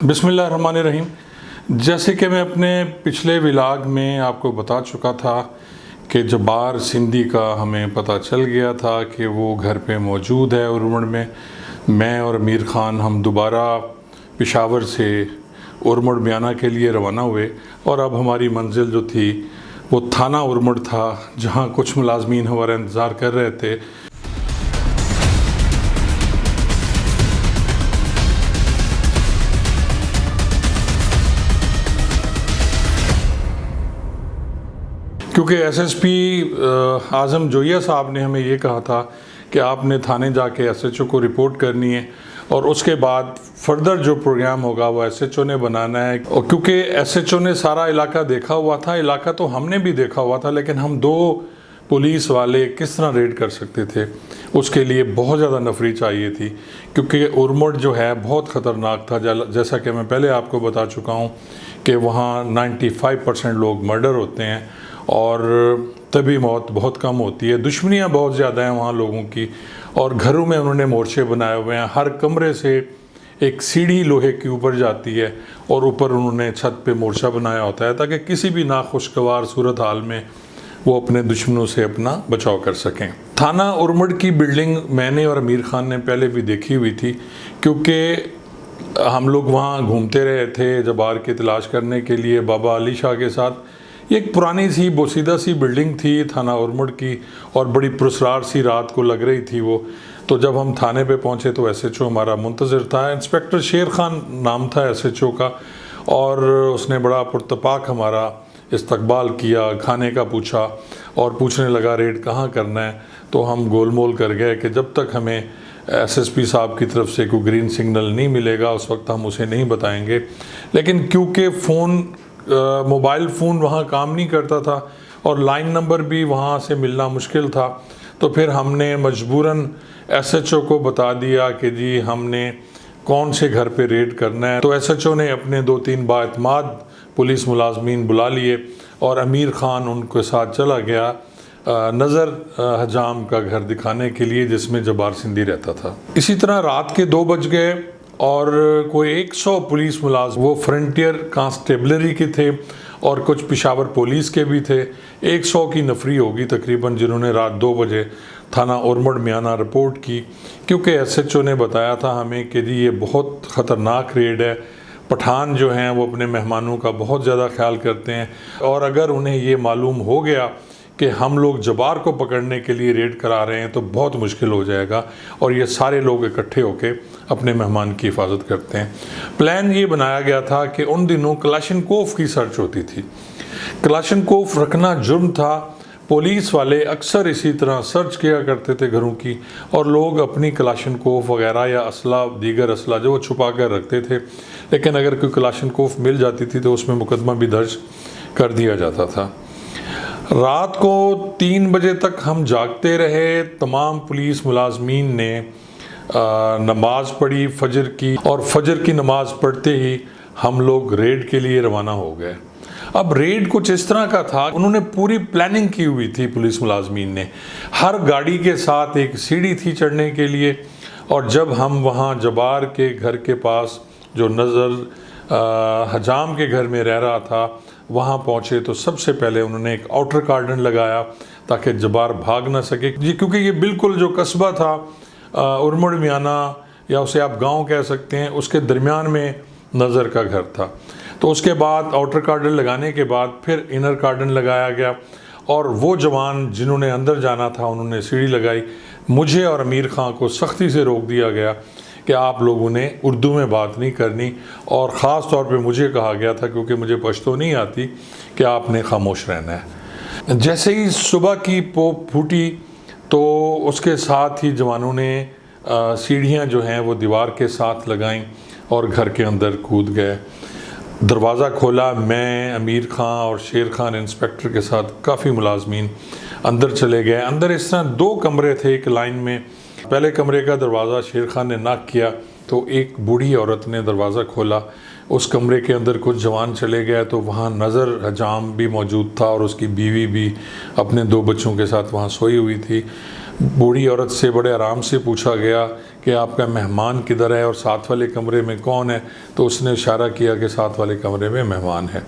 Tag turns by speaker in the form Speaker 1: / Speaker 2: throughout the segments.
Speaker 1: बिस्मिल्लाहिर्रहमानिर्रहीम। जैसे कि मैं अपने पिछले व्लॉग में आपको बता चुका था कि जब्बार सिंधी का हमें पता चल गया था कि वो घर पे मौजूद है उरमड़ में। मैं और अमीर ख़ान हम दोबारा पेशावर से उरमड़ म्याना के लिए रवाना हुए और अब हमारी मंजिल जो थी वो थाना उरमड़ था, जहाँ कुछ मुलाजमीन हमारा इंतज़ार कर रहे थे। क्योंकि एसएसपी आज़म जोया साहब ने हमें ये कहा था कि आपने थाने जाके एसएचओ को रिपोर्ट करनी है और उसके बाद फर्दर जो प्रोग्राम होगा वो एसएचओ ने बनाना है। और क्योंकि एसएचओ ने सारा इलाका देखा हुआ था, इलाका तो हमने भी देखा हुआ था, लेकिन हम दो पुलिस वाले किस तरह रेड कर सकते थे, उसके लिए बहुत ज़्यादा नफरी चाहिए थी। क्योंकि उरमड़ जो है बहुत ख़तरनाक था। जैसा कि मैं पहले आपको बता चुका हूँ कि वहाँ 95% लोग मर्डर होते हैं और तभी मौत बहुत कम होती है। दुश्मनियाँ बहुत ज़्यादा हैं वहाँ लोगों की, और घरों में उन्होंने मोर्चे बनाए हुए हैं। हर कमरे से एक सीढ़ी लोहे के ऊपर जाती है और ऊपर उन्होंने छत पे मोर्चा बनाया होता है ताकि किसी भी नाखुशगवार सूरत हाल में वो अपने दुश्मनों से अपना बचाव कर सकें। थाना उरमड़ की बिल्डिंग मैंने और अमीर ख़ान ने पहले भी देखी हुई थी, क्योंकि हम लोग वहाँ घूमते रहे थे जब्बार की तलाश करने के लिए बाबा अली शाह के साथ। एक पुरानी सी बोसीदा सी बिल्डिंग थी थाना उरमड़ की, और बड़ी पुरस्कार सी रात को लग रही थी वो। तो जब हम थाने पे पहुँचे तो एसएचओ हमारा मुंतज़िर था। इंस्पेक्टर शेर खान नाम था एसएचओ का, और उसने बड़ा पुरतपाक हमारा इस्तकबाल किया, खाने का पूछा और पूछने लगा रेड कहाँ करना है। तो हम गोलमोल कर गए कि जब तक हमें एसएसपी साहब की तरफ से कोई ग्रीन सिग्नल नहीं मिलेगा उस वक्त हम उसे नहीं बताएंगे। लेकिन क्योंकि मोबाइल फ़ोन वहाँ काम नहीं करता था और लाइन नंबर भी वहाँ से मिलना मुश्किल था, तो फिर हमने मजबूरन एसएचओ को बता दिया कि जी हमने कौन से घर पे रेड करना है। तो एसएचओ ने अपने 2-3 बाएतमाद पुलिस मुलाजमीन बुला लिए और अमीर ख़ान उनके साथ चला गया नज़र हजाम का घर दिखाने के लिए, जिसमें जब्बार सिंधी रहता था। इसी तरह रात के 2 बज गए और कोई 100 पुलिस मुलाजिम, वो फ्रंटियर कांस्टेबलरी के थे और कुछ पेशावर पुलिस के भी थे, 100 की नफरी होगी तकरीबन, जिन्होंने रात 2 बजे थाना उरमड़ म्याना रिपोर्ट की। क्योंकि एसएचओ ने बताया था हमें कि जी ये बहुत ख़तरनाक रेड है, पठान जो हैं वो अपने मेहमानों का बहुत ज़्यादा ख्याल करते हैं, और अगर उन्हें ये मालूम हो गया कि हम लोग जब्बार को पकड़ने के लिए रेड करा रहे हैं तो बहुत मुश्किल हो जाएगा। और ये सारे लोग इकट्ठे होकर अपने मेहमान की हिफाजत करते हैं। प्लान ये बनाया गया था कि उन दिनों कलाशनकोफ की सर्च होती थी। कलाशनकोफ रखना जुर्म था। पुलिस वाले अक्सर इसी तरह सर्च किया करते थे घरों की, और लोग अपनी कलाशनकोफ वगैरह या असला, दीगर असला जो वो छुपा कर रखते थे। लेकिन अगर कोई कलाशनकोफ मिल जाती थी तो उसमें मुकदमा भी दर्ज कर दिया जाता था। रात को 3 बजे तक हम जागते रहे। तमाम पुलिस मुलाजमीन ने नमाज पढ़ी फजर की, और फजर की नमाज पढ़ते ही हम लोग रेड के लिए रवाना हो गए। अब रेड कुछ इस तरह का था, उन्होंने पूरी प्लानिंग की हुई थी पुलिस मुलाजमीन ने। हर गाड़ी के साथ एक सीढ़ी थी चढ़ने के लिए, और जब हम वहाँ जब्बार के घर के पास जो नज़र हजाम के घर में रह रहा था वहाँ पहुँचे तो सबसे पहले उन्होंने एक आउटर कार्डन लगाया ताकि जब्बार भाग ना सके जी, क्योंकि ये बिल्कुल जो कस्बा था उरमड़ म्याना, या उसे आप गांव कह सकते हैं, उसके दरमियान में नज़र का घर था। तो उसके बाद आउटर कार्डन लगाने के बाद फिर इनर कार्डन लगाया गया, और वो जवान जिन्होंने अंदर जाना था उन्होंने सीढ़ी लगाई। मुझे और अमीर ख़ान को सख्ती से रोक दिया गया कि आप लोगों ने उर्दू में बात नहीं करनी, और ख़ास तौर पे मुझे कहा गया था क्योंकि मुझे पश्तो नहीं आती कि आपने खामोश रहना है। जैसे ही सुबह की पोप फूटी तो उसके साथ ही जवानों ने सीढ़ियाँ जो हैं वो दीवार के साथ लगाईं और घर के अंदर कूद गए। दरवाज़ा खोला, मैं, अमीर ख़ान और शेर खान इंस्पेक्टर के साथ काफ़ी मुलाजमीन अंदर चले गए। अंदर इस तरह 2 कमरे थे एक लाइन में। पहले कमरे का दरवाज़ा शेर खान ने नॉक किया तो एक बूढ़ी औरत ने दरवाज़ा खोला। उस कमरे के अंदर कुछ जवान चले गए तो वहाँ नज़र हजाम भी मौजूद था और उसकी बीवी भी अपने 2 बच्चों के साथ वहाँ सोई हुई थी। बूढ़ी औरत से बड़े आराम से पूछा गया कि आपका मेहमान किधर है और साथ वाले कमरे में कौन है, तो उसने इशारा किया कि साथ वाले कमरे में मेहमान है।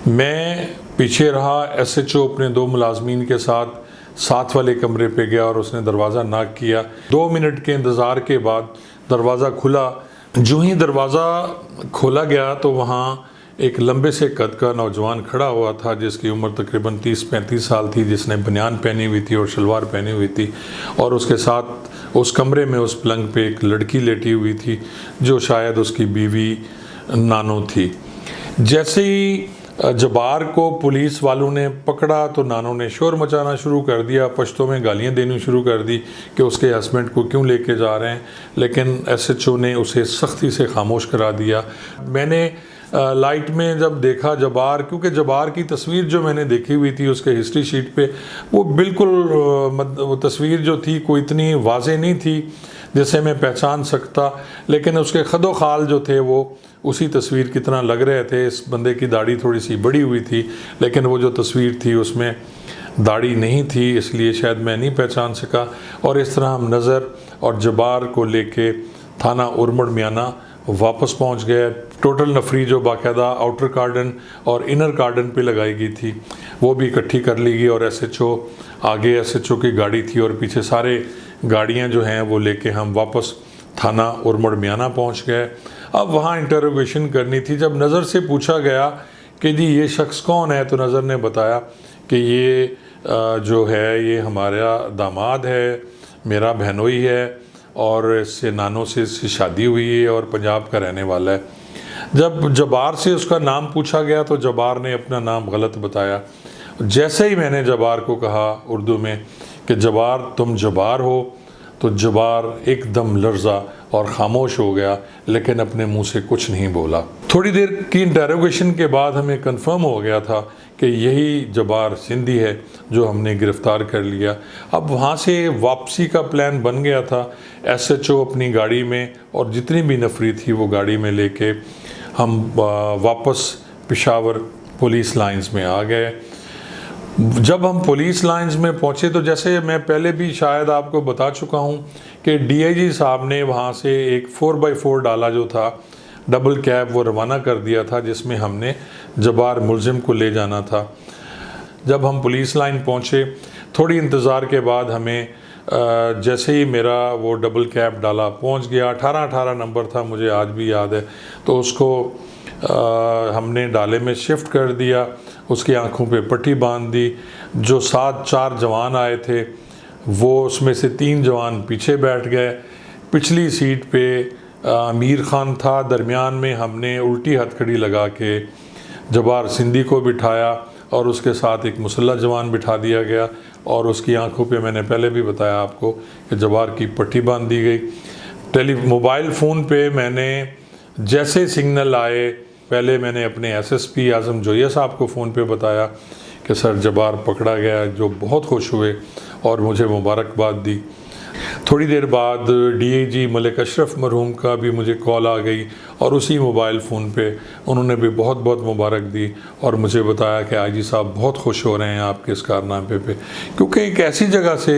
Speaker 1: मैं पीछे रहा, एसएचओ अपने 2 मुलाजमीन के साथ वाले कमरे पे गया और उसने दरवाज़ा नॉक किया। 2 मिनट के इंतज़ार के बाद दरवाज़ा खुला। जो ही दरवाज़ा खोला गया तो वहाँ एक लंबे से कद का नौजवान खड़ा हुआ था जिसकी उम्र तकरीबन 30-35 साल थी, जिसने बनियान पहनी हुई थी और शलवार पहनी हुई थी, और उसके साथ उस कमरे में उस पलंग पे एक लड़की लेटी हुई थी जो शायद उसकी बीवी नानो थी। जैसे ही जबार को पुलिस वालों ने पकड़ा तो नानो ने शोर मचाना शुरू कर दिया, पश्तो में गालियां देनी शुरू कर दी कि उसके हस्बैंड को क्यों लेके जा रहे हैं, लेकिन एसएचओ ने उसे सख्ती से खामोश करा दिया। मैंने लाइट में जब देखा जबार, क्योंकि जबार की तस्वीर जो मैंने देखी हुई थी उसके हिस्ट्री शीट पे, वो बिल्कुल वो तस्वीर जो थी कोई इतनी वाज़े नहीं थी जिसे मैं पहचान सकता, लेकिन उसके खदो खाल जो थे वो उसी तस्वीर की तरह लग रहे थे। इस बंदे की दाढ़ी थोड़ी सी बड़ी हुई थी, लेकिन वो जो तस्वीर थी उसमें दाढ़ी नहीं थी, इसलिए शायद मैं नहीं पहचान सका। और इस तरह हम नज़र और जबार को लेके थाना उरमड़ मियाना वापस पहुंच गए। टोटल नफरी जो बाकायदा आउटर कार्डन और इनर कार्डन पे लगाई गई थी वो भी इकट्ठी कर ली गई, और एसएचओ आगे एसएचओ की गाड़ी थी और पीछे सारे गाड़ियां जो हैं वो लेके हम वापस थाना उरमड़ मियाना पहुंच गए। अब वहाँ इंटरोगेशन करनी थी। जब नज़र से पूछा गया कि जी ये शख्स कौन है, तो नज़र ने बताया कि ये जो है ये हमारा दामाद है, मेरा बहनोई है, और इससे नानो से इसकी शादी हुई है और पंजाब का रहने वाला है। जब जबार से उसका नाम पूछा गया तो जबार ने अपना नाम गलत बताया। जैसे ही मैंने जबार को कहा उर्दू में कि जबार तुम जबार हो, तो जबार एकदम लर्जा और ख़ामोश हो गया, लेकिन अपने मुंह से कुछ नहीं बोला। थोड़ी देर की इंटरोगेशन के बाद हमें कंफर्म हो गया था कि यही जबार सिंधी है जो हमने गिरफ़्तार कर लिया। अब वहाँ से वापसी का प्लान बन गया था। एसएचओ अपनी गाड़ी में और जितनी भी नफरी थी वो गाड़ी में लेके हम वापस पेशावर पुलिस लाइंस में आ गए। जब हम पुलिस लाइंस में पहुंचे तो जैसे मैं पहले भी शायद आपको बता चुका हूं कि डीआईजी साहब ने वहां से एक 4x4 डाला जो था डबल कैब, वो रवाना कर दिया था जिसमें हमने जबार मुलजिम को ले जाना था। जब हम पुलिस लाइन पहुंचे, थोड़ी इंतज़ार के बाद हमें जैसे ही मेरा वो डबल कैब डाला पहुंच गया, 18 नंबर था, मुझे आज भी याद है, तो उसको हमने डाले में शिफ्ट कर दिया, उसकी आंखों पे पट्टी बांध दी। जो 4 जवान आए थे वो उसमें से 3 जवान पीछे बैठ गए। पिछली सीट पे अमीर ख़ान था, दरमियान में हमने उल्टी हथकड़ी लगा के जबार सिंधी को बिठाया और उसके साथ एक मुसल्ला जवान बिठा दिया गया, और उसकी आंखों पे मैंने पहले भी बताया आपको कि जबार की पट्टी बांध दी गई। मोबाइल फ़ोन पे मैंने जैसे सिग्नल आए, पहले मैंने अपने एसएसपी आज़म जोया साहब को फ़ोन पे बताया कि सर जबार पकड़ा गया, जो बहुत खुश हुए और मुझे मुबारकबाद दी। थोड़ी देर बाद डीआईजी मलिक अशरफ मरहूम का भी मुझे कॉल आ गई और उसी मोबाइल फ़ोन पे उन्होंने भी बहुत बहुत मुबारक दी और मुझे बताया कि आईजी साहब बहुत खुश हो रहे हैं आपके इस कारनामे पे, क्योंकि एक ऐसी जगह से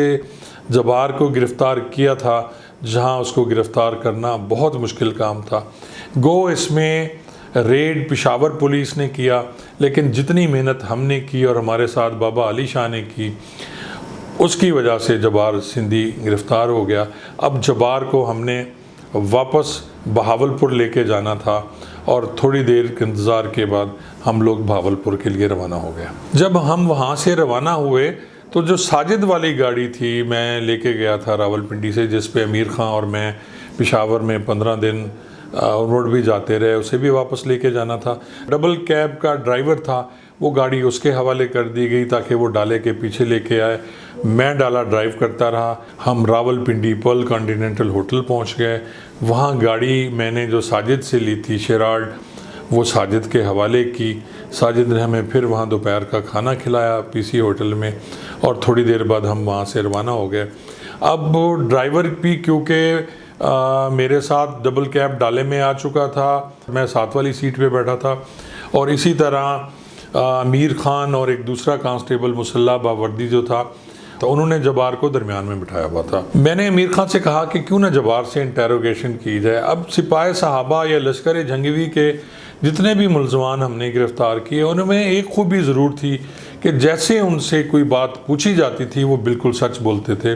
Speaker 1: जबार को गिरफ़्तार किया था जहां उसको गिरफ़्तार करना बहुत मुश्किल काम था। गो इसमें रेड पेशावर पुलिस ने किया, लेकिन जितनी मेहनत हमने की और हमारे साथ बाबा अली शाह ने की, उसकी वजह से जबार सिंधी गिरफ़्तार हो गया। अब जबार को हमने वापस बहावलपुर लेके जाना था और थोड़ी देर के इंतज़ार के बाद हम लोग बहावलपुर के लिए रवाना हो गया। जब हम वहाँ से रवाना हुए तो जो साजिद वाली गाड़ी थी मैं लेके गया था रावलपिंडी से, जिस पे अमीर ख़ान और मैं पेशावर में 15 दिन रोड भी जाते रहे, उसे भी वापस लेके जाना था। डबल कैब का ड्राइवर था, वो गाड़ी उसके हवाले कर दी गई ताकि वो डाले के पीछे लेके आए। मैं डाला ड्राइव करता रहा। हम रावलपिंडी पर्ल कॉन्टिनेंटल होटल पहुंच गए। वहाँ गाड़ी मैंने जो साजिद से ली थी शेरार्ड, वो साजिद के हवाले की। साजिद ने हमें फिर वहाँ दोपहर का खाना खिलाया पीसी होटल में और थोड़ी देर बाद हम वहाँ से रवाना हो गए। अब ड्राइवर भी क्योंकि मेरे साथ डबल कैब डाले में आ चुका था, मैं साथ वाली सीट पे बैठा था, और इसी तरह अमीर ख़ान और एक दूसरा कांस्टेबल मुसल्ला बावर्दी जो था तो उन्होंने जबार को दरमियान में बिठाया हुआ था। मैंने अमीर खान से कहा कि क्यों ना जबार से इंटेरोगेशन की जाए। अब सिपाही साहबा या लश्कर जंगवी के जितने भी मुलजमान हमने गिरफ़्तार किए उनमें एक खूबी ज़रूर थी कि जैसे उनसे कोई बात पूछी जाती थी वो बिल्कुल सच बोलते थे,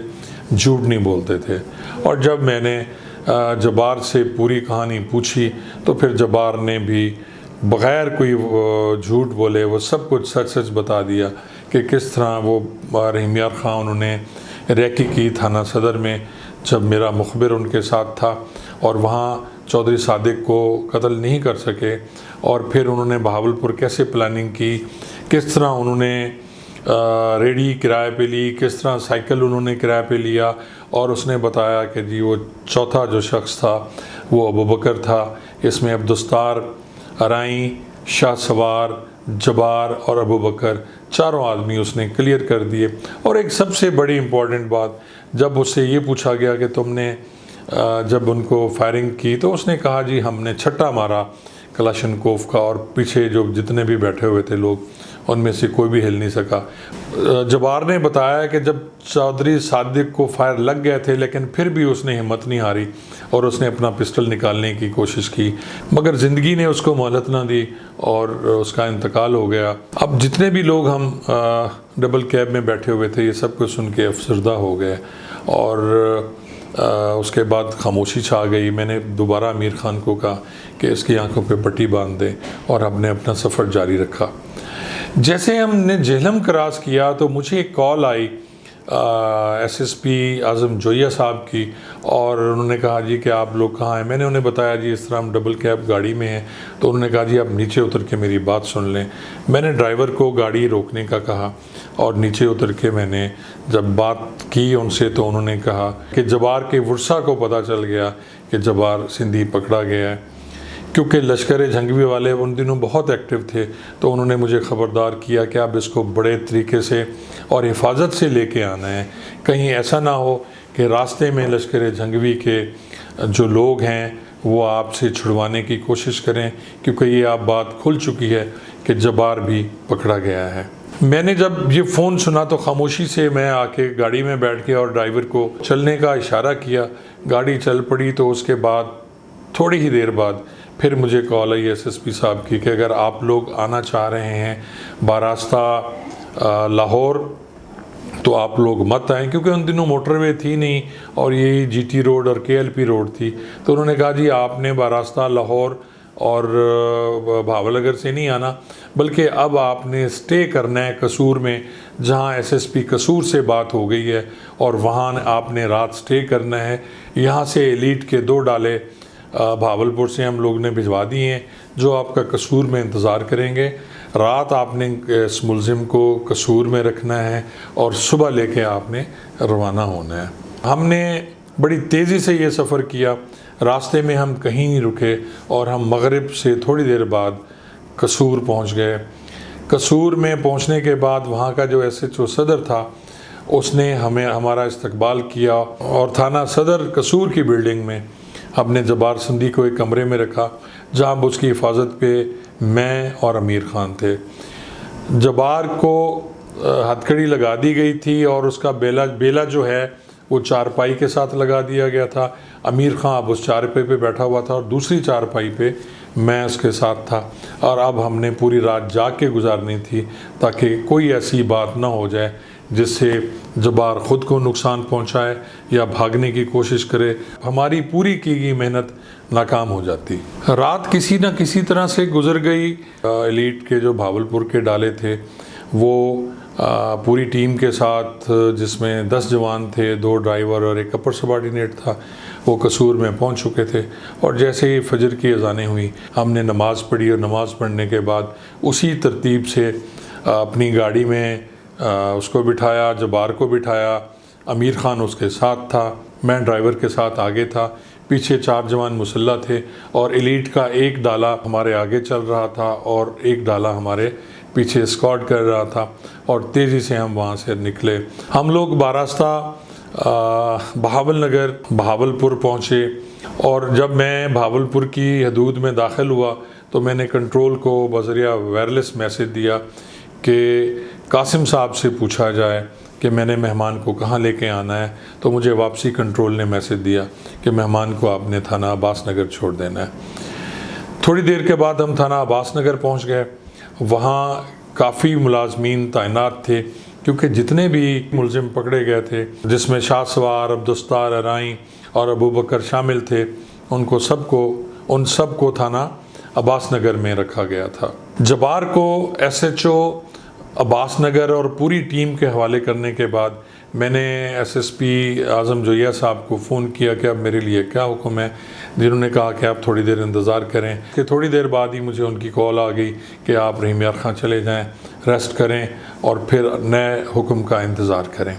Speaker 1: झूठ नहीं बोलते थे। और जब मैंने जबार से पूरी कहानी पूछी तो फिर जबार ने भी बग़ैर कोई झूठ बोले वो सब कुछ सच सच बता दिया कि किस तरह वो रहीम यार ख़ान उन्होंने रैकी की थाना सदर में जब मेरा मुखबिर उनके साथ था और वहाँ चौधरी सादिक को कत्ल नहीं कर सके, और फिर उन्होंने बहावलपुर कैसे प्लानिंग की, किस तरह उन्होंने रेडी किराए पे ली, किस तरह साइकिल उन्होंने किराए पे लिया। और उसने बताया कि जी वो चौथा जो शख्स था वो अबू बकर था। इसमें अब्दुस्तार, अराई, शाह सवार, जबार और अबू बकर चारों आदमी उसने क्लियर कर दिए। और एक सबसे बड़ी इम्पॉर्टेंट बात, जब उससे ये पूछा गया कि तुमने जब उनको फायरिंग की तो उसने कहा जी हमने छट्टा मारा कलाशनकोफ का, और पीछे जो जितने भी बैठे हुए थे लोग उनमें से कोई भी हिल नहीं सका। जबार ने बताया कि जब चौधरी सादिक को फायर लग गए थे लेकिन फिर भी उसने हिम्मत नहीं हारी और उसने अपना पिस्टल निकालने की कोशिश की, मगर ज़िंदगी ने उसको मोहलत ना दी और उसका इंतकाल हो गया। अब जितने भी लोग हम डबल कैब में बैठे हुए थे ये सब कुछ सुन के अफसरदा हो गए और उसके बाद खामोशी छा गई। मैंने दोबारा अमीर खान को कहा कि इसकी आंखों पे पट्टी बांध दे और हमने अपना सफ़र जारी रखा। जैसे हमने जेहलम क्रॉस किया तो मुझे एक कॉल आई एसएसपी आज़म जोया साहब की, और उन्होंने कहा जी कि आप लोग कहाँ हैं। मैंने उन्हें बताया जी इस तरह हम डबल कैब गाड़ी में हैं। तो उन्होंने कहा जी आप नीचे उतर के मेरी बात सुन लें। मैंने ड्राइवर को गाड़ी रोकने का कहा और नीचे उतर के मैंने जब बात की उनसे तो उन्होंने कहा कि जबार के वर्षा को पता चल गया कि जबार सिंधी पकड़ा गया है, क्योंकि लश्कर जंगवी वाले उन दिनों बहुत एक्टिव थे। तो उन्होंने मुझे ख़बरदार किया कि आप इसको बड़े तरीके से और हिफाजत से लेके आना है, कहीं ऐसा ना हो कि रास्ते में लश्कर जंगवी के जो लोग हैं वो आपसे छुड़वाने की कोशिश करें, क्योंकि ये आप बात खुल चुकी है कि जबार भी पकड़ा गया है। मैंने जब ये फ़ोन सुना तो खामोशी से मैं आके गाड़ी में बैठ के और ड्राइवर को चलने का इशारा किया। गाड़ी चल पड़ी। तो उसके बाद थोड़ी ही देर बाद फिर मुझे कॉल आई एसएसपी साहब की कि अगर आप लोग आना चाह रहे हैं बारास्ता लाहौर तो आप लोग मत आएँ, क्योंकि उन दिनों मोटरवे थी नहीं और यही जीटी रोड और केएलपी रोड थी। तो उन्होंने कहा जी आपने बारास्ता लाहौर और भावलगर से नहीं आना, बल्कि अब आपने स्टे करना है कसूर में, जहां एसएसपी कसूर से बात हो गई है और वहां आपने रात स्टे करना है। यहाँ से एलीट के 2 डाले भावलपुर से हम लोग ने भिजवा दिए हैं जो आपका कसूर में इंतज़ार करेंगे। रात आपने इस मुलजिम को कसूर में रखना है और सुबह लेके आपने रवाना होना है। हमने बड़ी तेज़ी से ये सफ़र किया। रास्ते में हम कहीं नहीं रुके और हम मगरिब से थोड़ी देर बाद कसूर पहुंच गए। कसूर में पहुंचने के बाद वहां का जो एसएचओ सदर था उसने हमें हमारा इस्तकबाल किया और थाना सदर कसूर की बिल्डिंग में हमने जबार सिंधी को एक कमरे में रखा, जहां उसकी हिफाजत पे मैं और अमीर खान थे। जबार को हथकड़ी लगा दी गई थी और उसका बेला जो है वो चारपाई के साथ लगा दिया गया था। अमीर खान अब उस चारपाई पे बैठा हुआ था और दूसरी चारपाई पे मैं उसके साथ था। और अब हमने पूरी रात जाग के गुजारनी थी ताकि कोई ऐसी बात ना हो जाए जिससे जबार ख़ुद को नुकसान पहुंचाए या भागने की कोशिश करे। हमारी पूरी की गई मेहनत नाकाम हो जाती। रात किसी न किसी तरह से गुजर गई। एलीट के जो भावलपुर के डाले थे वो पूरी टीम के साथ, जिसमें 10 जवान थे, 2 ड्राइवर और एक अपर सबॉर्डिनेट था, वो कसूर में पहुंच चुके थे। और जैसे ही फजर की अज़ानें हुई हमने नमाज़ पढ़ी और नमाज़ पढ़ने के बाद उसी तरतीब से अपनी गाड़ी में उसको बिठाया, जबार को बिठाया। अमीर खान उसके साथ था, मैं ड्राइवर के साथ आगे था, पीछे 4 जवान मुसल्ला थे और एलीट का एक डाला हमारे आगे चल रहा था और एक डाला हमारे पीछे स्कॉट कर रहा था। और तेज़ी से हम वहाँ से निकले। हम लोग बारास्ता बहावलनगर भावलपुर पहुँचे और जब मैं भावलपुर की हदूद में दाखिल हुआ तो मैंने कंट्रोल को बज़रिया वायरलेस मैसेज दिया कि कासिम साहब से पूछा जाए कि मैंने मेहमान को कहाँ लेके आना है, तो मुझे वापसी कंट्रोल ने मैसेज दिया कि मेहमान को आपने थाना अब्बास नगर छोड़ देना है। थोड़ी देर के बाद हम थाना अब्बास नगर पहुँच गए। वहाँ काफ़ी मुलाजमीन तैनात थे, क्योंकि जितने भी मुलजिम पकड़े गए थे, जिसमें शाहसवार, अब्दुस्तार, अराई और अबू बकर शामिल थे, उन सबको थाना अब्बास नगर में रखा गया था। जबार को SHO अब्बास नगर और पूरी टीम के हवाले करने के बाद मैंने SSP आज़म जोया साहब को फ़ोन किया कि अब मेरे लिए क्या हुक्म है, जिन्होंने कहा कि आप थोड़ी देर इंतज़ार करें। कि थोड़ी देर बाद ही मुझे उनकी कॉल आ गई कि आप रहीम यार खां चले जाएं, रेस्ट करें और फिर नए हुक्म का इंतज़ार करें।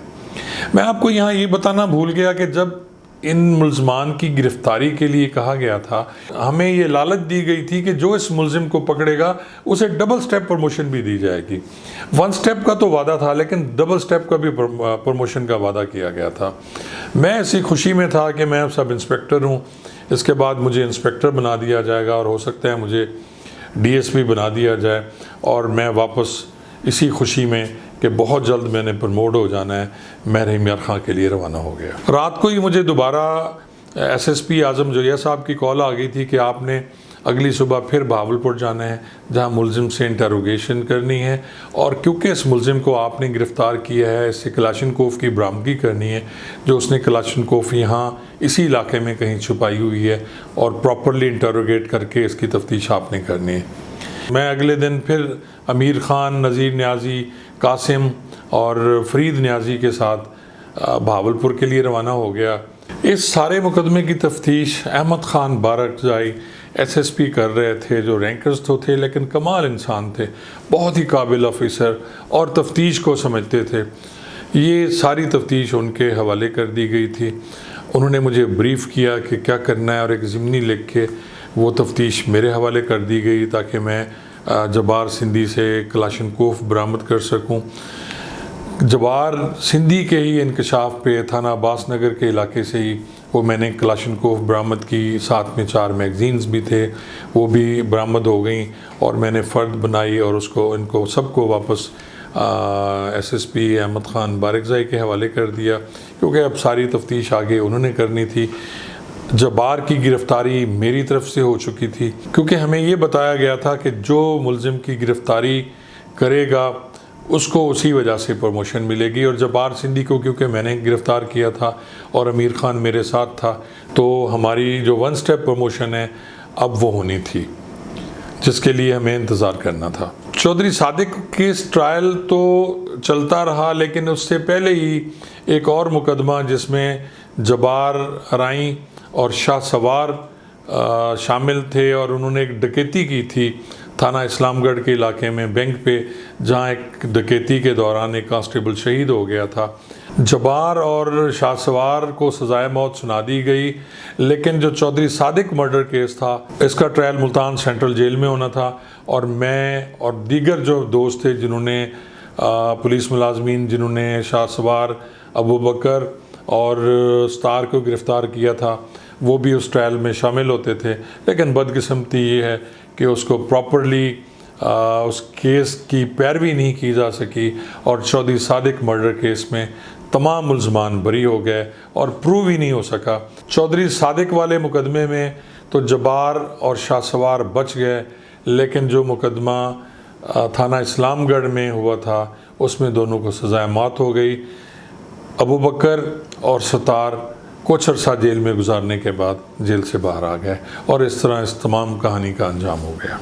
Speaker 1: मैं आपको यहाँ ये बताना भूल गया कि जब इन मुल्ज़मान की गिरफ़्तारी के लिए कहा गया था, हमें ये लालच दी गई थी कि जो इस मुल्ज़िम को पकड़ेगा उसे डबल स्टेप प्रमोशन भी दी जाएगी। 1 स्टेप का तो वादा था, लेकिन डबल स्टेप का भी प्रमोशन का वादा किया गया था। मैं इसी खुशी में था कि मैं सब इंस्पेक्टर हूँ, इसके बाद मुझे इंस्पेक्टर बना दिया जाएगा और हो सकता है मुझे DSP बना दिया जाए, और मैं वापस इसी खुशी में कि बहुत जल्द मैंने प्रमोट हो जाना है, मैं रहीम यार खां के लिए रवाना हो गया। रात को ही मुझे दोबारा SSP आज़म जोया साहब की कॉल आ गई थी कि आपने अगली सुबह फिर बहावलपुर जाना है, जहां मुल्ज़िम से इंटरोगेशन करनी है, और क्योंकि इस मुल्ज़िम को आपने गिरफ़्तार किया है, इससे कलाशनकोफ की बरामदगी करनी है, जो उसने कलाशनकोफ यहाँ इसी इलाके में कहीं छुपाई हुई है, और प्रॉपरली इंटरोगेट करके इसकी तफ्तीश आपने करनी है। मैं अगले दिन फिर अमीर ख़ान, नज़ीर न्याज़ी, कासिम और फ़रीद न्याज़ी के साथ बहावलपुर के लिए रवाना हो गया। इस सारे मुकदमे की तफ्तीश अहमद ख़ान बारकज़ाई SSP कर रहे थे, जो रैंकर्स तो थे लेकिन कमाल इंसान थे, बहुत ही काबिल ऑफिसर और तफ्तीश को समझते थे। ये सारी तफ्तीश उनके हवाले कर दी गई थी। उन्होंने मुझे ब्रीफ़ किया कि क्या करना है, और एक ज़िमनी लिख के वो तफ्तीश मेरे हवाले कर दी गई ताकि मैं जबार सिंधी से कलाशनकोफ बरामद कर सकूं। जबार सिंधी के ही इंकशाफ पे थाना अब्बास नगर के इलाके से ही वो मैंने कलाशनकोफ बरामद की, साथ में 4 मैगज़ीन्स भी थे, वो भी बरामद हो गई, और मैंने फ़र्द बनाई और इनको सबको वापस SSP अहमद ख़ान बारकज़ाई के हवाले कर दिया, क्योंकि अब सारी तफ्तीश आगे उन्होंने करनी थी। जबार की गिरफ़्तारी मेरी तरफ से हो चुकी थी, क्योंकि हमें ये बताया गया था कि जो मुल्ज़िम की गिरफ़्तारी करेगा उसको उसी वजह से प्रमोशन मिलेगी, और जबार सिंधी को क्योंकि मैंने गिरफ़्तार किया था और अमीर ख़ान मेरे साथ था, तो हमारी जो 1 स्टेप प्रमोशन है अब वो होनी थी, जिसके लिए हमें इंतज़ार करना था। चौधरी सादिक केस ट्रायल तो चलता रहा, लेकिन उससे पहले ही एक और मुकदमा जिसमें जबार, अराई और शाह सवार शामिल थे, और उन्होंने एक डकैती की थी थाना इस्लामगढ़ के इलाके में बैंक पे, जहां एक डकैती के दौरान एक कांस्टेबल शहीद हो गया था। जबार और शाह सवार को सज़ाए मौत सुना दी गई, लेकिन जो चौधरी सादिक मर्डर केस था, इसका ट्रायल मुल्तान सेंट्रल जेल में होना था, और मैं और दीगर जो दोस्त थे जिन्होंने पुलिस मुलाजमीन जिन्होंने शाह सवार, अबू बकर और स्टार को गिरफ़्तार किया था, वो भी उस ट्रायल में शामिल होते थे। लेकिन बदकिस्मती ये है कि उसको प्रॉपरली उस केस की पैरवी नहीं की जा सकी, और चौधरी सादिक मर्डर केस में तमाम मुल्ज़मान बरी हो गए और प्रूव ही नहीं हो सका। चौधरी सादिक वाले मुकदमे में तो जबार और शाह सवार बच गए, लेकिन जो मुकदमा थाना इस्लामगढ़ में हुआ था उसमें दोनों को सज़ाए मौत हो गई। अबू बकर और सतार कुछ अर्सा जेल में गुजारने के बाद जेल से बाहर आ गए, और इस तरह इस तमाम कहानी का अंजाम हो गया।